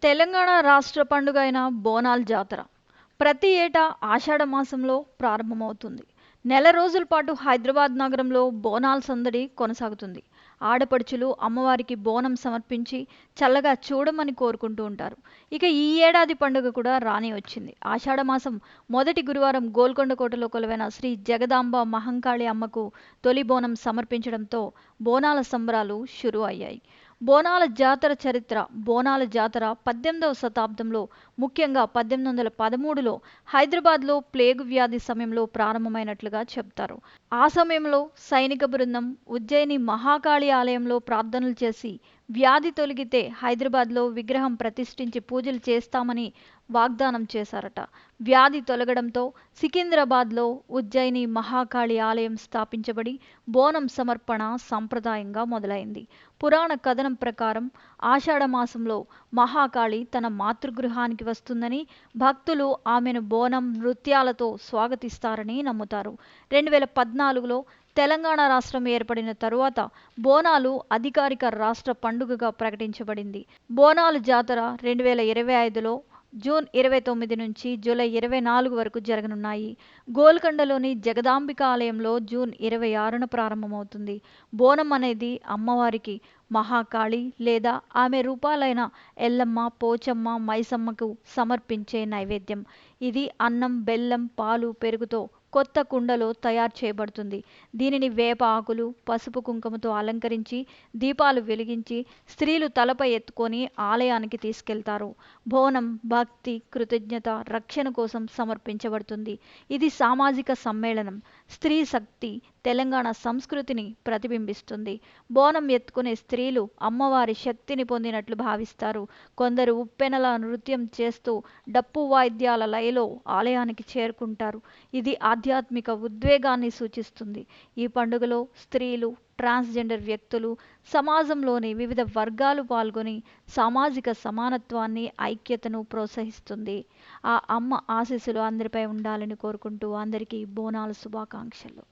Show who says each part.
Speaker 1: తెలంగాణ రాష్ట్ర పండుగ అయిన బోనాల జాతర ప్రతి ఏటా ఆషాఢ మాసంలో ప్రారంభమవుతుంది. నెల రోజుల పాటు హైదరాబాద్ నగరంలో బోనాల సందడి కొనసాగుతుంది. ఆడపడుచులు అమ్మవారికి బోనం సమర్పించి చల్లగా చూడమని కోరుకుంటూ ఉంటారు. ఇక ఈ ఏడాది పండుగ కూడా రానే వచ్చింది. ఆషాఢ మాసం మొదటి గురువారం గోల్కొండ కోటలో కొలువైన శ్రీ జగదాంబ మహంకాళి అమ్మకు తొలి బోనం సమర్పించడంతో బోనాల సంబరాలు షురూ అయ్యాయి. బోనాల జాతర చరిత్ర. బోనాల జాతర 18వ శతాబ్దంలో, ముఖ్యంగా 1813లో హైదరాబాద్లో ప్లేగు వ్యాధి సమయంలో ప్రారంభమైనట్లుగా చెప్తారు. ఆ సమయంలో సైనిక బృందం ఉజ్జయిని మహాకాళి ఆలయంలో ప్రార్థనలు చేసి వ్యాధి తొలగితే హైదరాబాద్లో విగ్రహం ప్రతిష్ఠించి పూజలు చేస్తామని వాగ్దానం చేశారట. వ్యాధి తొలగడంతో సికింద్రాబాద్లో ఉజ్జయిని మహాకాళి ఆలయం స్థాపించబడి బోనం సమర్పణ సంప్రదాయంగా మొదలైంది. పురాణ కథనం ప్రకారం ఆషాఢ మాసంలో మహాకాళి తన మాతృగృహానికి వస్తుందని, భక్తులు ఆమెను బోనం నృత్యాలతో స్వాగతిస్తారని నమ్ముతారు. 2014లో తెలంగాణ రాష్ట్రం ఏర్పడిన తరువాత బోనాలు అధికారిక రాష్ట్ర పండుగగా ప్రకటించబడింది. బోనాల జాతర 2025లో జూన్ 29 నుంచి జూలై 24 వరకు జరగనున్నాయి. గోల్కొండలోని జగదాంబిక ఆలయంలో జూన్ 26న ప్రారంభమవుతుంది. బోనం అనేది అమ్మవారికి, మహాకాళి లేదా ఆమె రూపాలైన ఎల్లమ్మ, పోచమ్మ, మైసమ్మకు సమర్పించే నైవేద్యం. ఇది అన్నం, బెల్లం, పాలు, పెరుగుతో కొత్త కుండలో తయారు చేయబడుతుంది. దీనిని వేప ఆకులు, పసుపు, కుంకుమతో అలంకరించి దీపాలు వెలిగించి స్త్రీలు తలపై ఎత్తుకొని ఆలయానికి తీసుకెళ్తారు. బోనం భక్తి, కృతజ్ఞత, రక్షణ కోసం సమర్పించబడుతుంది. ఇది సామాజిక సమ్మేళనం. స్త్రీ శక్తి, తెలంగాణ సంస్కృతిని ప్రతిబింబిస్తుంది. బోనం ఎత్తుకునే స్త్రీలు అమ్మవారి శక్తిని పొందినట్లు భావిస్తారు. కొందరు ఉప్పెనలా నృత్యం చేస్తూ డప్పు వాయిద్యాల లయలో ఆలయానికి చేరుకుంటారు. ఇది ఆధ్యాత్మిక ఉద్వేగాన్ని సూచిస్తుంది. ఈ పండుగలో స్త్రీలు, ట్రాన్స్జెండర్ వ్యక్తులు, సమాజంలోని వివిధ వర్గాలు పాల్గొని సామాజిక సమానత్వాన్ని, ఐక్యతను ప్రోత్సహిస్తుంది. ఆ అమ్మ ఆశీస్సులు అందరిపై ఉండాలని కోరుకుంటూ అందరికీ బోనాల శుభాకాంక్షలు.